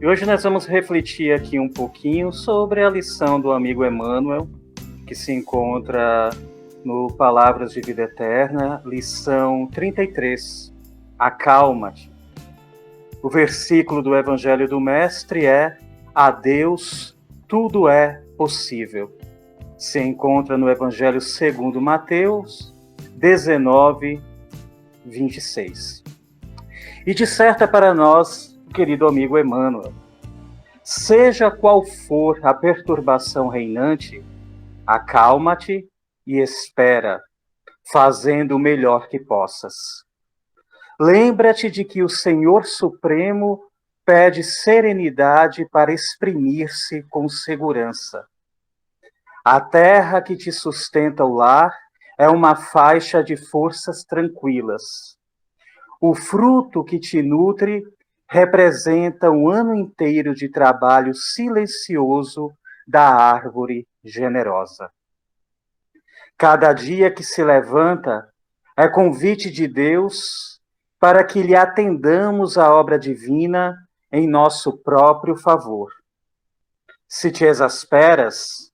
E hoje nós vamos refletir aqui um pouquinho sobre a lição do amigo Emmanuel, que se encontra no Palavras de Vida Eterna, lição 33, Acalma-te. O versículo do Evangelho do Mestre é: a Deus tudo é possível. Se encontra no Evangelho segundo Mateus 19, 26. E disserta para nós, querido amigo Emmanuel: seja qual for a perturbação reinante, acalma-te e espera, fazendo o melhor que possas. Lembra-te de que o Senhor Supremo pede serenidade para exprimir-se com segurança. A terra que te sustenta o lar é uma faixa de forças tranquilas. O fruto que te nutre representa um ano inteiro de trabalho silencioso da árvore generosa. Cada dia que se levanta é convite de Deus para que lhe atendamos a obra divina em nosso próprio favor. Se te exasperas,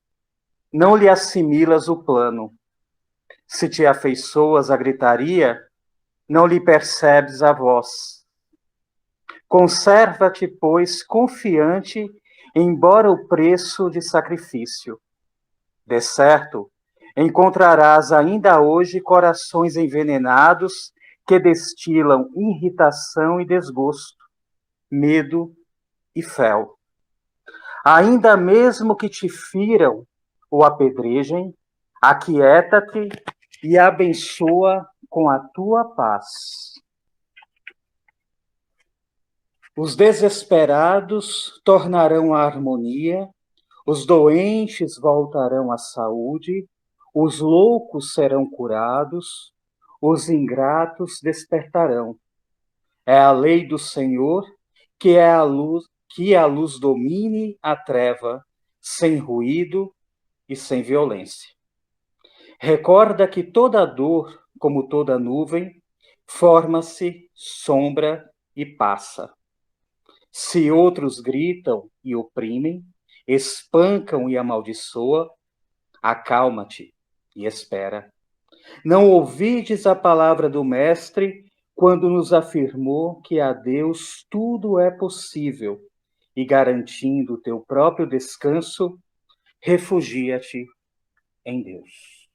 não lhe assimilas o plano. Se te afeiçoas à gritaria, não lhe percebes a voz. Conserva-te, pois, confiante, embora o preço de sacrifício. De certo, encontrarás ainda hoje corações envenenados que destilam irritação e desgosto, medo e fel. Ainda mesmo que te firam ou apedrejem, aquieta-te e abençoa com a tua paz. Os desesperados tornarão a harmonia, os doentes voltarão à saúde, os loucos serão curados, os ingratos despertarão. É a lei do Senhor que a luz domine a treva, sem ruído e sem violência. Recorda que toda dor, como toda nuvem, forma-se, sombra e passa. Se outros gritam e oprimem, espancam e amaldiçoam, acalma-te e espera. Não ouvides a palavra do Mestre quando nos afirmou que a Deus tudo é possível e, garantindo o teu próprio descanso, refugia-te em Deus.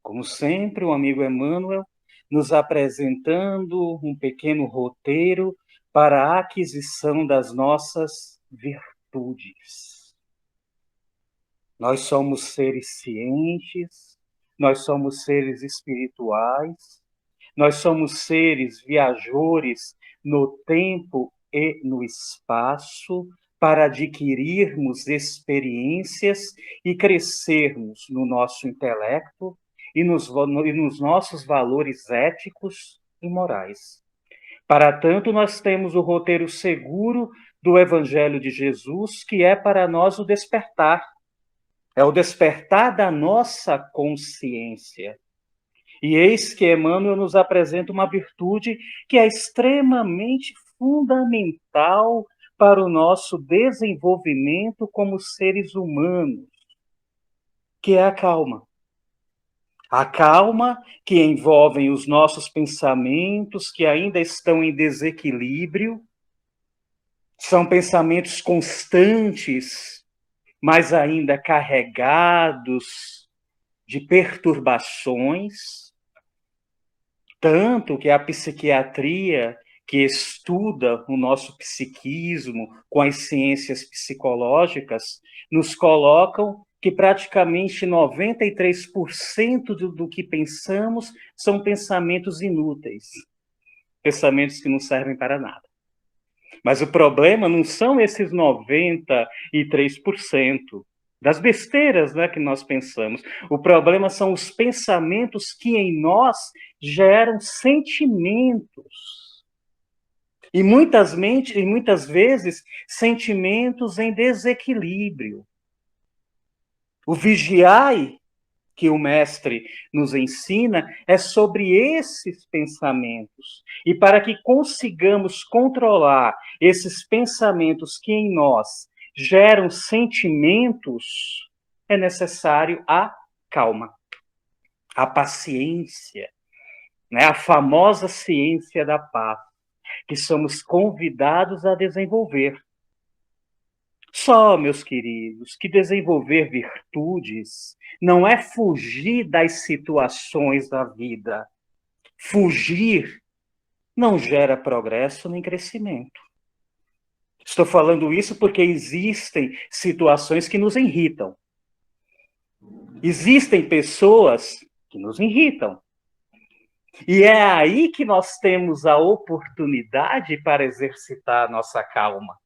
Como sempre, o amigo Emmanuel nos apresentando um pequeno roteiro para a aquisição das nossas virtudes. Nós somos seres cientes, nós somos seres espirituais, nós somos seres viajores no tempo e no espaço para adquirirmos experiências e crescermos no nosso intelecto e nos nossos valores éticos e morais. Para tanto, nós temos o roteiro seguro do Evangelho de Jesus, que é para nós o despertar. É o despertar da nossa consciência. E eis que Emmanuel nos apresenta uma virtude que é extremamente fundamental para o nosso desenvolvimento como seres humanos, que é a calma. A calma que envolve os nossos pensamentos que ainda estão em desequilíbrio, são pensamentos constantes, mas ainda carregados de perturbações, tanto que a psiquiatria, que estuda o nosso psiquismo com as ciências psicológicas, nos colocam que praticamente 93% do que pensamos são pensamentos inúteis, pensamentos que não servem para nada. Mas o problema não são esses 93% das besteiras, né, que nós pensamos. O problema são os pensamentos que em nós geram sentimentos. E muitas vezes, sentimentos em desequilíbrio. O vigiai que o mestre nos ensina é sobre esses pensamentos. E para que consigamos controlar esses pensamentos que em nós geram sentimentos, é necessário a calma, a paciência, né? A famosa ciência da paz, que somos convidados a desenvolver. Só, meus queridos, que desenvolver virtudes não é fugir das situações da vida. Fugir não gera progresso nem crescimento. Estou falando isso porque existem situações que nos irritam. Existem pessoas que nos irritam. E é aí que nós temos a oportunidade para exercitar a nossa calma.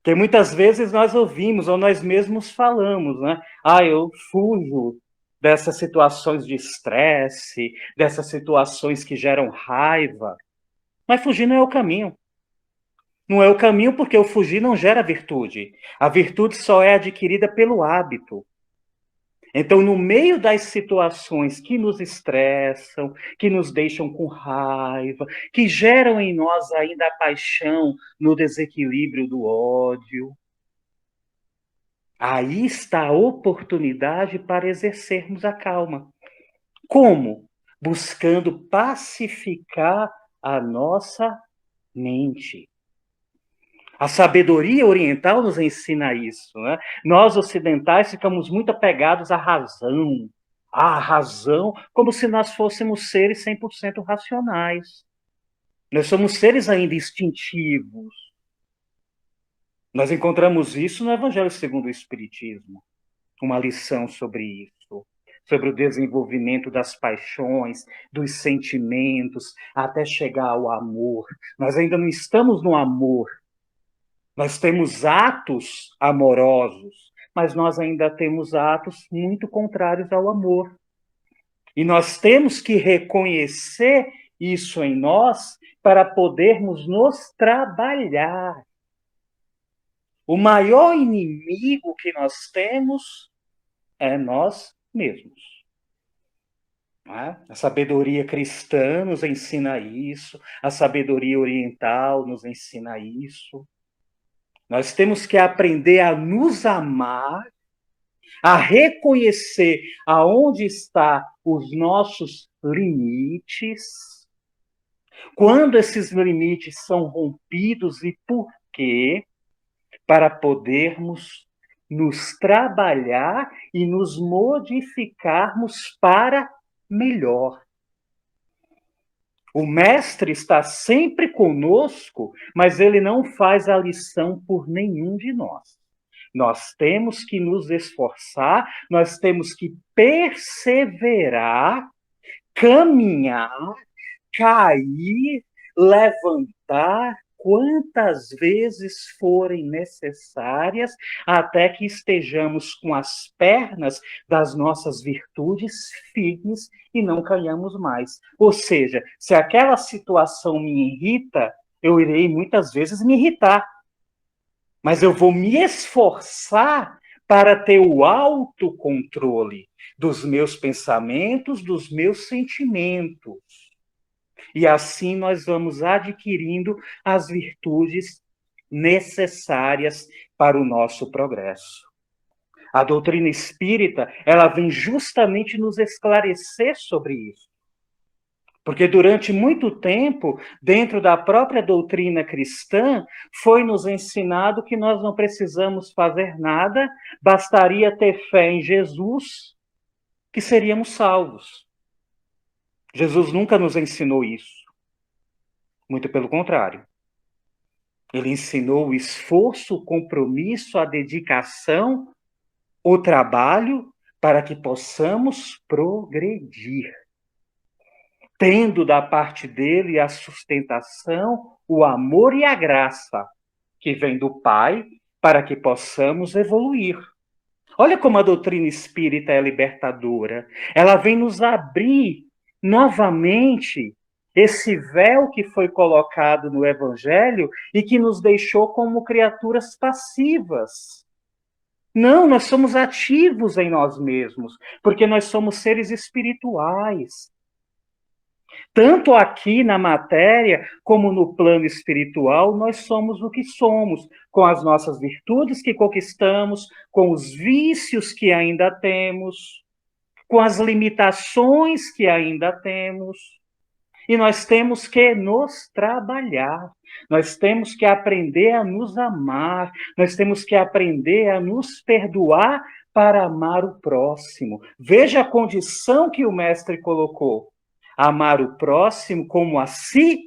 Porque muitas vezes nós ouvimos, ou nós mesmos falamos, né? Eu fujo dessas situações de estresse, dessas situações que geram raiva. Mas fugir não é o caminho. Não é o caminho porque o fugir não gera virtude. A virtude só é adquirida pelo hábito. Então, no meio das situações que nos estressam, que nos deixam com raiva, que geram em nós ainda a paixão no desequilíbrio do ódio, aí está a oportunidade para exercermos a calma. Como? Buscando pacificar a nossa mente. A sabedoria oriental nos ensina isso, né? Nós ocidentais ficamos muito apegados à razão, como se nós fôssemos seres 100% racionais. Nós somos seres ainda instintivos. Nós encontramos isso no Evangelho segundo o Espiritismo, uma lição sobre isso, sobre o desenvolvimento das paixões, dos sentimentos, até chegar ao amor. Nós ainda não estamos no amor. Nós temos atos amorosos, mas nós ainda temos atos muito contrários ao amor. E nós temos que reconhecer isso em nós para podermos nos trabalhar. O maior inimigo que nós temos é nós mesmos. A sabedoria cristã nos ensina isso, a sabedoria oriental nos ensina isso. Nós temos que aprender a nos amar, a reconhecer aonde estão os nossos limites, quando esses limites são rompidos e por quê, para podermos nos trabalhar e nos modificarmos para melhor. O mestre está sempre conosco, mas ele não faz a lição por nenhum de nós. Nós temos que nos esforçar, nós temos que perseverar, caminhar, cair, levantar, quantas vezes forem necessárias, até que estejamos com as pernas das nossas virtudes firmes e não caiamos mais. Ou seja, se aquela situação me irrita, eu irei muitas vezes me irritar, mas eu vou me esforçar para ter o autocontrole dos meus pensamentos, dos meus sentimentos. E assim nós vamos adquirindo as virtudes necessárias para o nosso progresso. A doutrina espírita, ela vem justamente nos esclarecer sobre isso. Porque durante muito tempo, dentro da própria doutrina cristã, foi nos ensinado que nós não precisamos fazer nada, bastaria ter fé em Jesus, que seríamos salvos. Jesus nunca nos ensinou isso. Muito pelo contrário. Ele ensinou o esforço, o compromisso, a dedicação, o trabalho, para que possamos progredir. Tendo da parte dele a sustentação, o amor e a graça que vem do Pai, para que possamos evoluir. Olha como a doutrina espírita é libertadora. Ela vem nos abrir novamente esse véu que foi colocado no Evangelho e que nos deixou como criaturas passivas. Não, nós somos ativos em nós mesmos, porque nós somos seres espirituais. Tanto aqui na matéria, como no plano espiritual, nós somos o que somos, com as nossas virtudes que conquistamos, com os vícios que ainda temos, com as limitações que ainda temos. E nós temos que nos trabalhar, nós temos que aprender a nos amar, nós temos que aprender a nos perdoar para amar o próximo. Veja a condição que o mestre colocou: amar o próximo como a si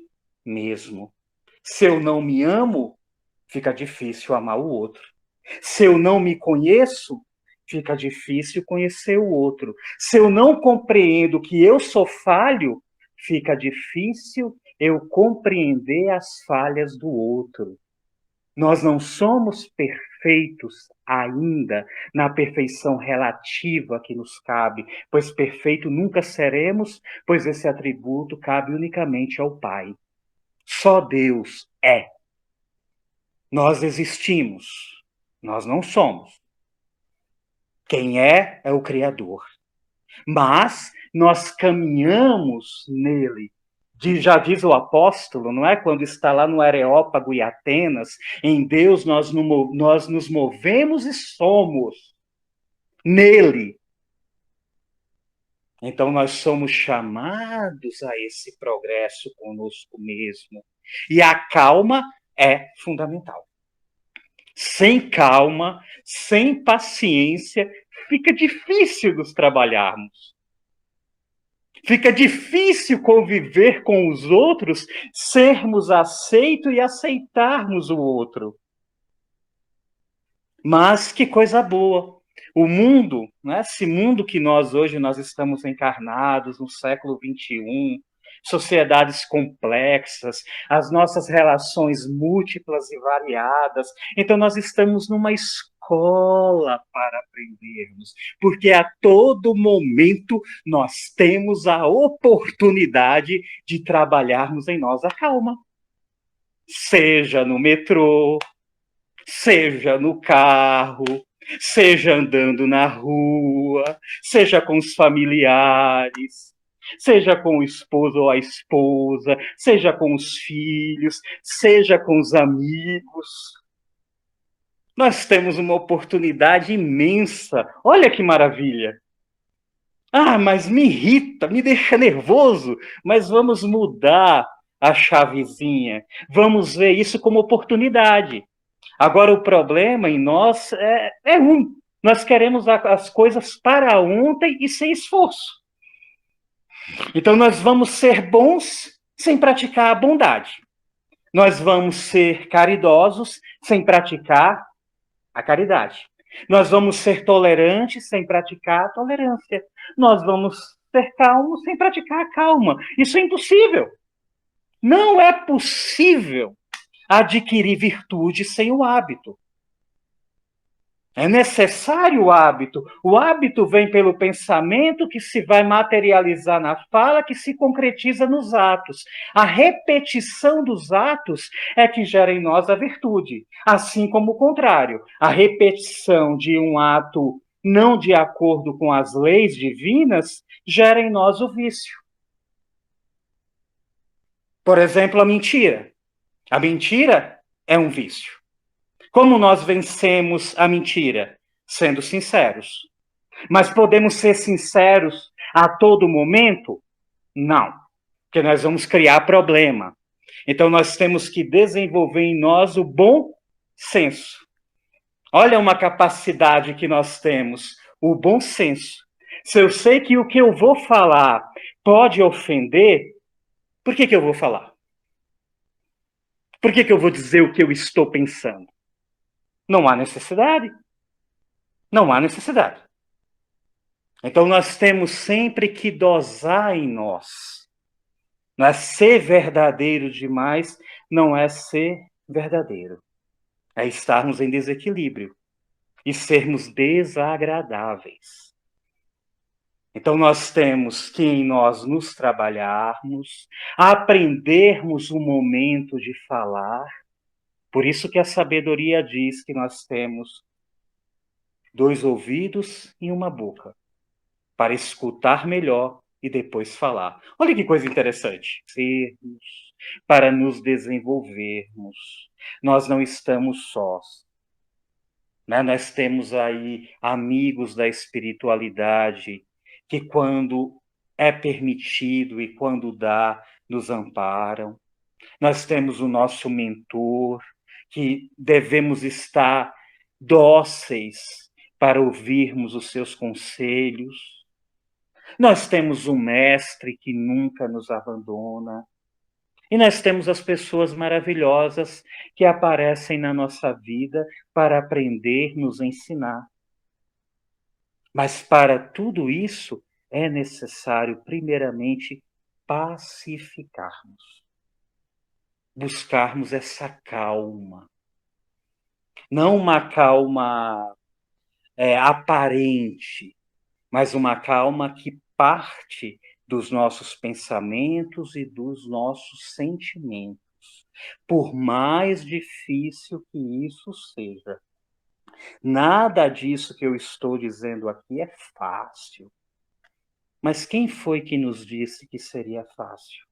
mesmo. Se eu não me amo, fica difícil amar o outro. Se eu não me conheço, fica difícil conhecer o outro. Se eu não compreendo que eu sou falho, fica difícil eu compreender as falhas do outro. Nós não somos perfeitos ainda na perfeição relativa que nos cabe, pois perfeito nunca seremos, pois esse atributo cabe unicamente ao Pai. Só Deus é. Nós existimos, nós não somos. Quem é o Criador. Mas nós caminhamos nele. Já diz o apóstolo, não é? Quando está lá no Areópago e Atenas, em Deus nós nos movemos e somos nele. Então nós somos chamados a esse progresso conosco mesmo. E a calma é fundamental. Sem calma, sem paciência, fica difícil nos trabalharmos. Fica difícil conviver com os outros, sermos aceitos e aceitarmos o outro. Mas que coisa boa. O mundo, né, esse mundo que nós estamos encarnados no século XXI, sociedades complexas, as nossas relações múltiplas e variadas. Então nós estamos numa escola para aprendermos, porque a todo momento nós temos a oportunidade de trabalharmos em nós a calma. Seja no metrô, seja no carro, seja andando na rua, seja com os familiares, seja com o esposo ou a esposa, seja com os filhos, seja com os amigos. Nós temos uma oportunidade imensa. Olha que maravilha! Ah, mas me irrita, me deixa nervoso, mas vamos mudar a chavezinha. Vamos ver isso como oportunidade. Agora, o problema em nós é um. Nós queremos as coisas para ontem e sem esforço. Então, nós vamos ser bons sem praticar a bondade. Nós vamos ser caridosos sem praticar a caridade. Nós vamos ser tolerantes sem praticar a tolerância. Nós vamos ser calmos sem praticar a calma. Isso é impossível. Não é possível adquirir virtude sem o hábito. É necessário o hábito. O hábito vem pelo pensamento que se vai materializar na fala, que se concretiza nos atos. A repetição dos atos é que gera em nós a virtude. Assim como o contrário. A repetição de um ato não de acordo com as leis divinas gera em nós o vício. Por exemplo, a mentira. A mentira é um vício. Como nós vencemos a mentira? Sendo sinceros. Mas podemos ser sinceros a todo momento? Não, porque nós vamos criar problema. Então nós temos que desenvolver em nós o bom senso. Olha uma capacidade que nós temos, o bom senso. Se eu sei que o que eu vou falar pode ofender, por que eu vou falar? Por que eu vou dizer o que eu estou pensando? Não há necessidade. Não há necessidade. Então nós temos sempre que dosar em nós. Não é ser verdadeiro demais, não é ser verdadeiro. É estarmos em desequilíbrio e sermos desagradáveis. Então nós temos que em nós nos trabalharmos, aprendermos o momento de falar. Por isso que a sabedoria diz que nós temos 2 ouvidos e uma boca, para escutar melhor e depois falar. Olha que coisa interessante. Sermos, para nos desenvolvermos. Nós não estamos sós. Né? Nós temos aí amigos da espiritualidade que, quando é permitido e quando dá, nos amparam. Nós temos o nosso mentor, que devemos estar dóceis para ouvirmos os seus conselhos. Nós temos um mestre que nunca nos abandona. E nós temos as pessoas maravilhosas que aparecem na nossa vida para aprender, nos ensinar. Mas para tudo isso é necessário, primeiramente, pacificarmos. Buscarmos essa calma. Não uma calma aparente, mas uma calma que parte dos nossos pensamentos e dos nossos sentimentos. Por mais difícil que isso seja. Nada disso que eu estou dizendo aqui é fácil. Mas quem foi que nos disse que seria fácil?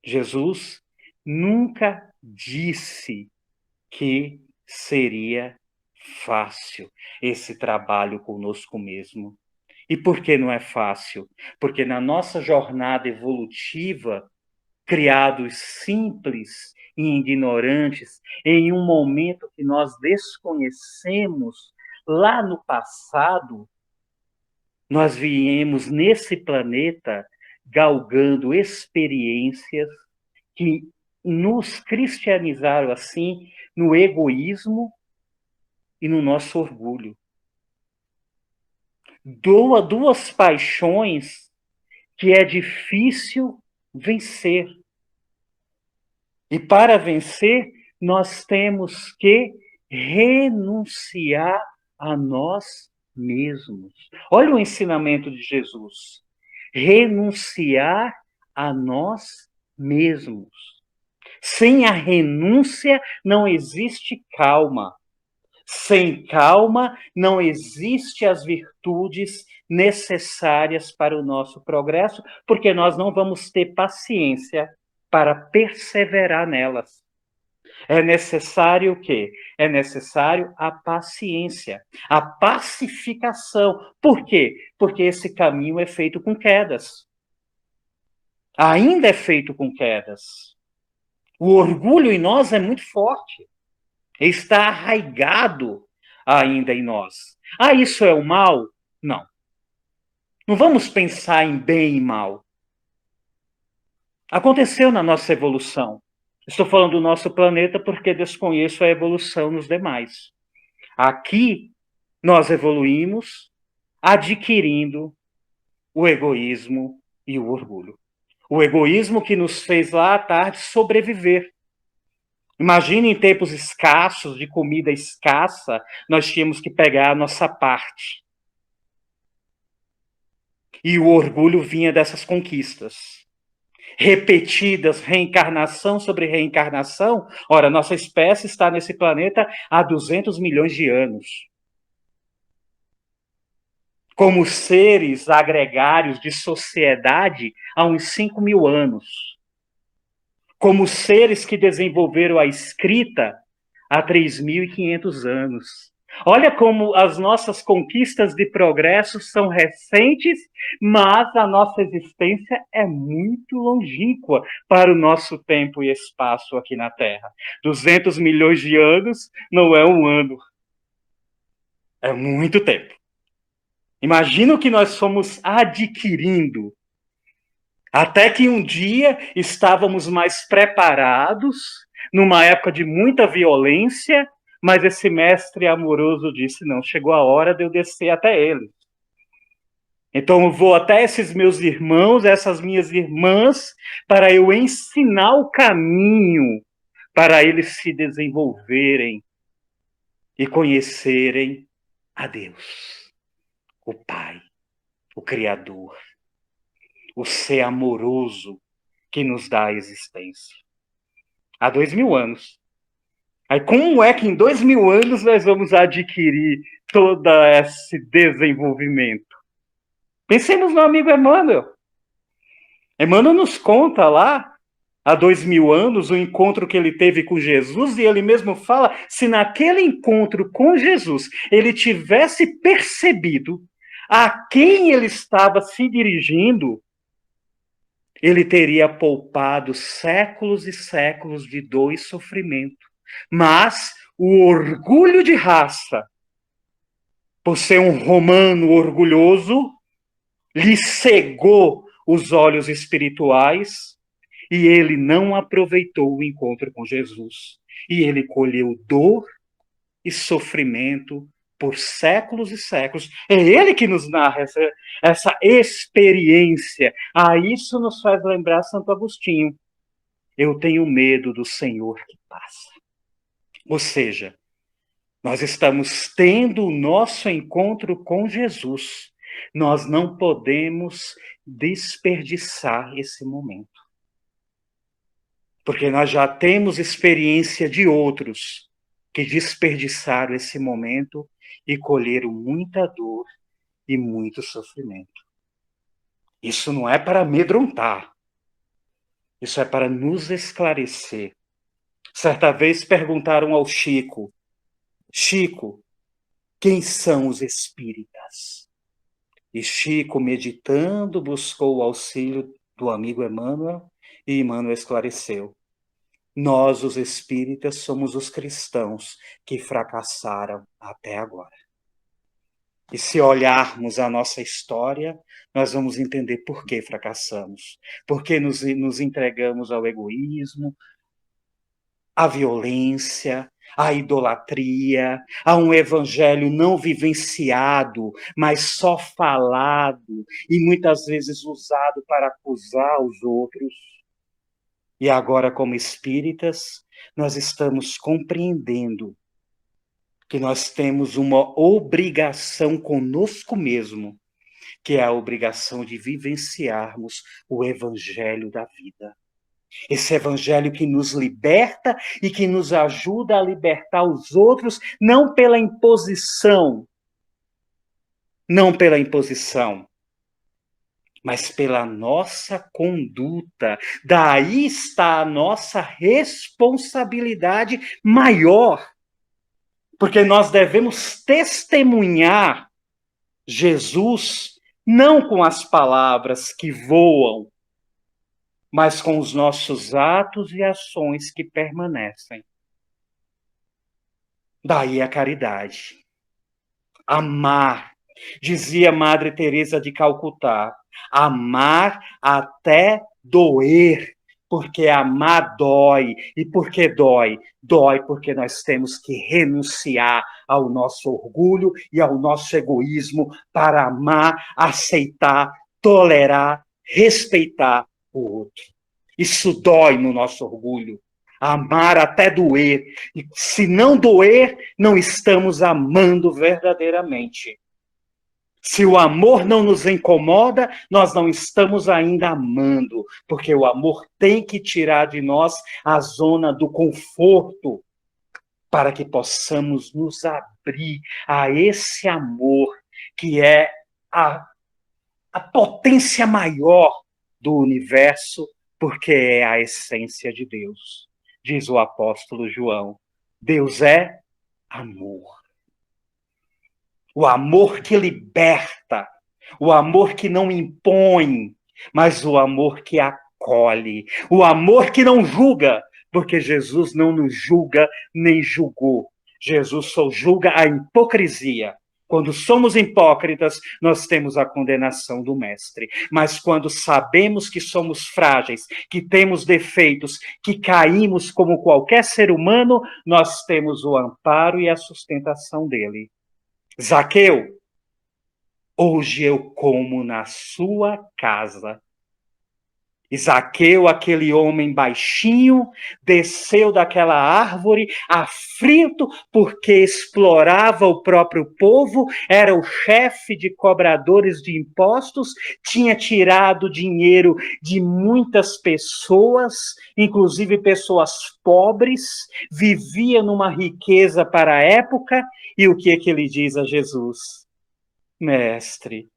Jesus nunca disse que seria fácil esse trabalho conosco mesmo. E por que não é fácil? Porque na nossa jornada evolutiva, criados simples e ignorantes, em um momento que nós desconhecemos, lá no passado, nós viemos nesse planeta galgando experiências que nos cristianizaram assim no egoísmo e no nosso orgulho. Duas paixões que é difícil vencer. E para vencer, nós temos que renunciar a nós mesmos. Olha o ensinamento de Jesus. Renunciar a nós mesmos. Sem a renúncia não existe calma. Sem calma não existe as virtudes necessárias para o nosso progresso, porque nós não vamos ter paciência para perseverar nelas. É necessário o quê? É necessário a paciência, a pacificação. Por quê? Porque esse caminho é feito com quedas. Ainda é feito com quedas. O orgulho em nós é muito forte. Está arraigado ainda em nós. Ah, isso é o mal? Não. Não vamos pensar em bem e mal. Aconteceu na nossa evolução. Estou falando do nosso planeta porque desconheço a evolução nos demais. Aqui, nós evoluímos adquirindo o egoísmo e o orgulho. O egoísmo que nos fez lá à tarde sobreviver. Imagine em tempos escassos, de comida escassa, nós tínhamos que pegar a nossa parte. E o orgulho vinha dessas conquistas. Repetidas, reencarnação sobre reencarnação. Ora, nossa espécie está nesse planeta há 200 milhões de anos. Como seres agregários de sociedade há uns 5.000 anos. Como seres que desenvolveram a escrita há 3.500 anos. Olha como as nossas conquistas de progresso são recentes, mas a nossa existência é muito longínqua para o nosso tempo e espaço aqui na Terra. 200 milhões de anos não é um ano. É muito tempo. Imagina o que nós fomos adquirindo. Até que um dia estávamos mais preparados, numa época de muita violência, mas esse mestre amoroso disse: não, chegou a hora de eu descer até ele. Então eu vou até esses meus irmãos, essas minhas irmãs, para eu ensinar o caminho para eles se desenvolverem e conhecerem a Deus, o Pai, o Criador, o ser amoroso que nos dá a existência. Há 2.000 anos. Aí como é que em 2000 anos nós vamos adquirir todo esse desenvolvimento? Pensemos no amigo Emmanuel. Emmanuel nos conta lá, há 2000 anos, o encontro que ele teve com Jesus, e ele mesmo fala, se naquele encontro com Jesus ele tivesse percebido a quem ele estava se dirigindo, ele teria poupado séculos e séculos de dor e sofrimento. Mas o orgulho de raça, por ser um romano orgulhoso, lhe cegou os olhos espirituais e ele não aproveitou o encontro com Jesus. E ele colheu dor e sofrimento por séculos e séculos. É ele que nos narra essa experiência. Isso nos faz lembrar Santo Agostinho. Eu tenho medo do Senhor que passa. Ou seja, nós estamos tendo o nosso encontro com Jesus. Nós não podemos desperdiçar esse momento. Porque nós já temos experiência de outros que desperdiçaram esse momento e colheram muita dor e muito sofrimento. Isso não é para amedrontar. Isso é para nos esclarecer. Certa vez perguntaram ao Chico: Chico, quem são os espíritas? E Chico, meditando, buscou o auxílio do amigo Emmanuel, e Emmanuel esclareceu: nós, os espíritas, somos os cristãos que fracassaram até agora. E se olharmos a nossa história, nós vamos entender por que fracassamos. Por que nos entregamos ao egoísmo, à violência, à idolatria, a um evangelho não vivenciado, mas só falado e muitas vezes usado para acusar os outros. E agora, como espíritas, nós estamos compreendendo que nós temos uma obrigação conosco mesmo, que é a obrigação de vivenciarmos o evangelho da vida. Esse evangelho que nos liberta e que nos ajuda a libertar os outros, não pela imposição, mas pela nossa conduta. Daí está a nossa responsabilidade maior, porque nós devemos testemunhar Jesus não com as palavras que voam, mas com os nossos atos e ações que permanecem. Daí a caridade. Amar. Dizia Madre Teresa de Calcutá, amar até doer, porque amar dói. E por que dói? Dói porque nós temos que renunciar ao nosso orgulho e ao nosso egoísmo para amar, aceitar, tolerar, respeitar o outro. Isso dói no nosso orgulho. Amar até doer. E se não doer, não estamos amando verdadeiramente. Se o amor não nos incomoda, nós não estamos ainda amando, porque o amor tem que tirar de nós a zona do conforto, para que possamos nos abrir a esse amor que é a potência maior do universo, porque é a essência de Deus. Diz o apóstolo João, Deus é amor. O amor que liberta, o amor que não impõe, mas o amor que acolhe, o amor que não julga, porque Jesus não nos julga nem julgou. Jesus só julga a hipocrisia. Quando somos hipócritas, nós temos a condenação do Mestre. Mas quando sabemos que somos frágeis, que temos defeitos, que caímos como qualquer ser humano, nós temos o amparo e a sustentação dele. Zaqueu, hoje eu como na sua casa. E Zaqueu, aquele homem baixinho, desceu daquela árvore, aflito, porque explorava o próprio povo, era o chefe de cobradores de impostos, tinha tirado dinheiro de muitas pessoas, inclusive pessoas pobres, vivia numa riqueza para a época, e o que é que ele diz a Jesus? Mestre,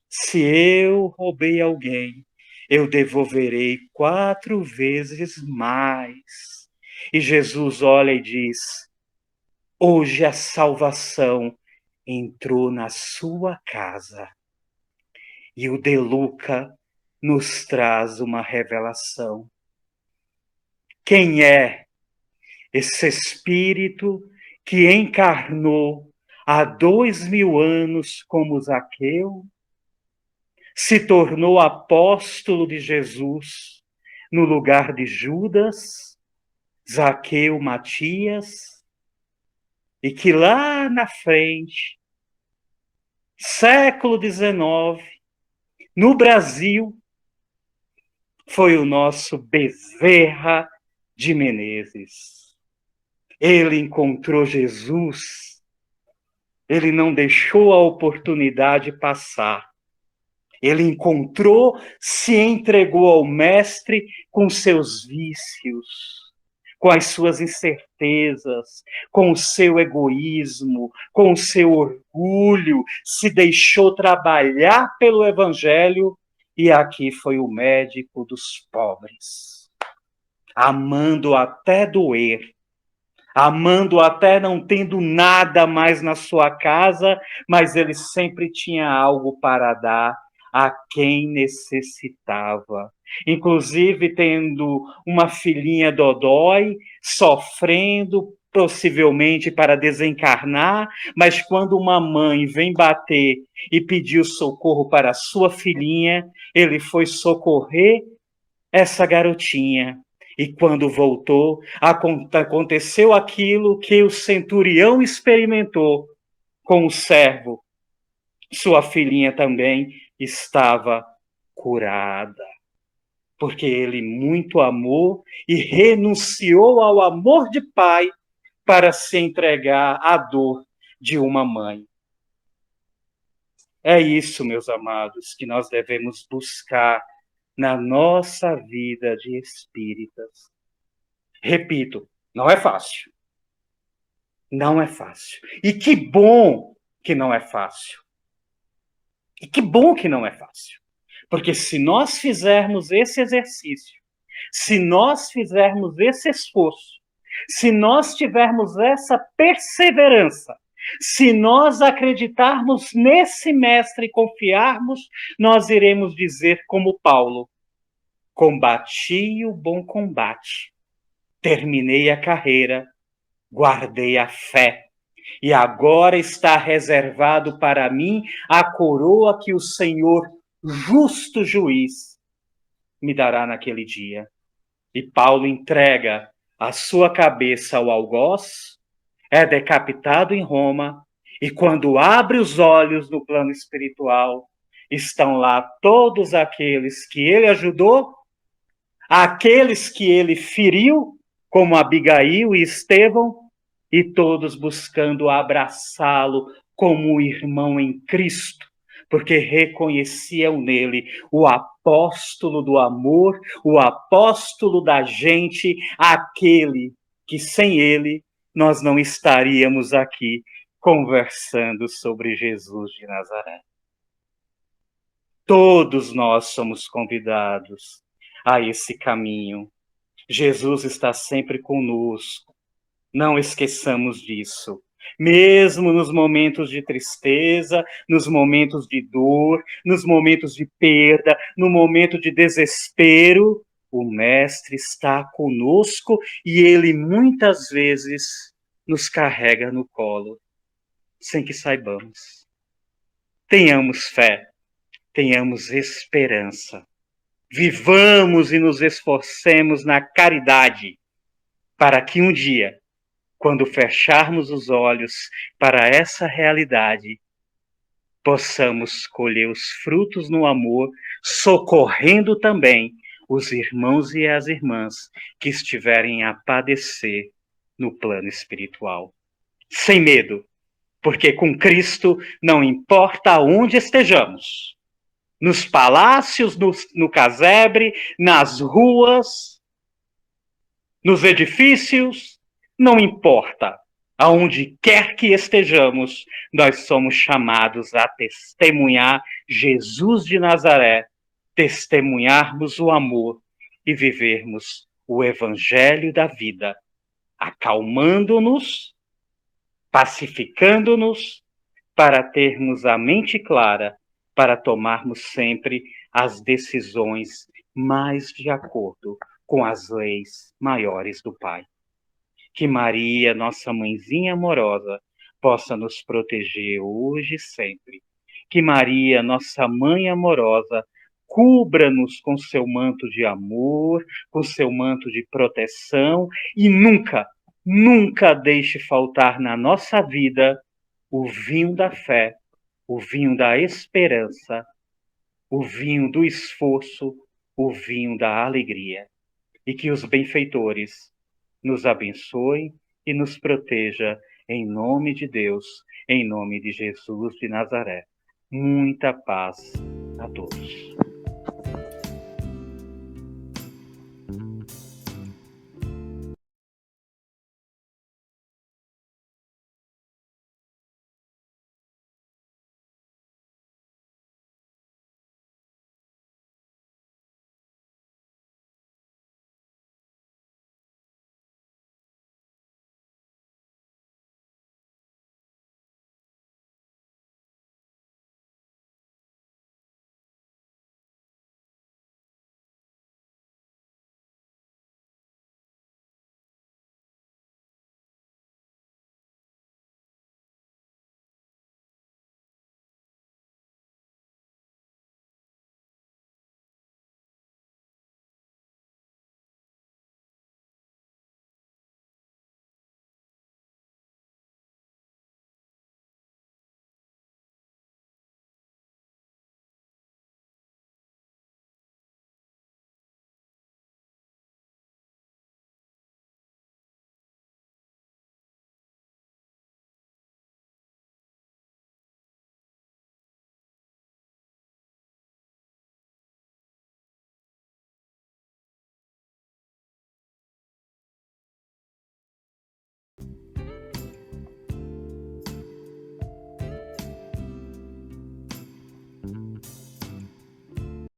se eu roubei alguém, eu devolverei 4 vezes mais. E Jesus olha e diz: hoje a salvação entrou na sua casa. E o De Luca nos traz uma revelação. Quem é esse Espírito que encarnou há 2000 anos como Zaqueu, se tornou apóstolo de Jesus no lugar de Judas, Zaqueu, Matias, e que lá na frente, século XIX, no Brasil, foi o nosso Bezerra de Menezes. Ele encontrou Jesus, ele não deixou a oportunidade passar. Ele encontrou, se entregou ao mestre com seus vícios, com as suas incertezas, com o seu egoísmo, com o seu orgulho, se deixou trabalhar pelo evangelho e aqui foi o médico dos pobres, amando até doer, amando até não tendo nada mais na sua casa, mas ele sempre tinha algo para dar a quem necessitava. Inclusive tendo uma filhinha dodói, sofrendo possivelmente para desencarnar, mas quando uma mãe vem bater e pedir socorro para a sua filhinha, ele foi socorrer essa garotinha. E quando voltou, aconteceu aquilo que o centurião experimentou com o servo. Sua filhinha também estava curada, porque ele muito amou e renunciou ao amor de pai para se entregar à dor de uma mãe. É isso, meus amados, que nós devemos buscar na nossa vida de espíritas. Repito, não é fácil. Não é fácil. E que bom que não é fácil. E que bom que não é fácil. Porque se nós fizermos esse exercício, se nós fizermos esse esforço, se nós tivermos essa perseverança, se nós acreditarmos nesse mestre e confiarmos, nós iremos dizer como Paulo: combati o bom combate, terminei a carreira, guardei a fé. E agora está reservado para mim a coroa que o Senhor, justo juiz, me dará naquele dia. E Paulo entrega a sua cabeça ao algoz, é decapitado em Roma, e quando abre os olhos no plano espiritual, estão lá todos aqueles que ele ajudou, aqueles que ele feriu, como Abigail e Estevão, e todos buscando abraçá-lo como irmão em Cristo, porque reconheciam nele o apóstolo do amor, o apóstolo da gente, aquele que sem ele nós não estaríamos aqui conversando sobre Jesus de Nazaré. Todos nós somos convidados a esse caminho. Jesus está sempre conosco. Não esqueçamos disso. Mesmo nos momentos de tristeza, nos momentos de dor, nos momentos de perda, no momento de desespero, o Mestre está conosco e ele muitas vezes nos carrega no colo, sem que saibamos. Tenhamos fé, tenhamos esperança. Vivamos e nos esforcemos na caridade, para que um dia, quando fecharmos os olhos para essa realidade, possamos colher os frutos no amor, socorrendo também os irmãos e as irmãs que estiverem a padecer no plano espiritual. Sem medo, porque com Cristo não importa onde estejamos, nos palácios, no casebre, nas ruas, nos edifícios, não importa. Aonde quer que estejamos, nós somos chamados a testemunhar Jesus de Nazaré, testemunharmos o amor e vivermos o evangelho da vida, acalmando-nos, pacificando-nos, para termos a mente clara, para tomarmos sempre as decisões mais de acordo com as leis maiores do Pai. Que Maria, nossa mãezinha amorosa, possa nos proteger hoje e sempre. Que Maria, nossa mãe amorosa, cubra-nos com seu manto de amor, com seu manto de proteção e nunca, nunca deixe faltar na nossa vida o vinho da fé, o vinho da esperança, o vinho do esforço, o vinho da alegria. E que os benfeitores nos abençoe e nos proteja em nome de Deus, em nome de Jesus de Nazaré. Muita paz a todos.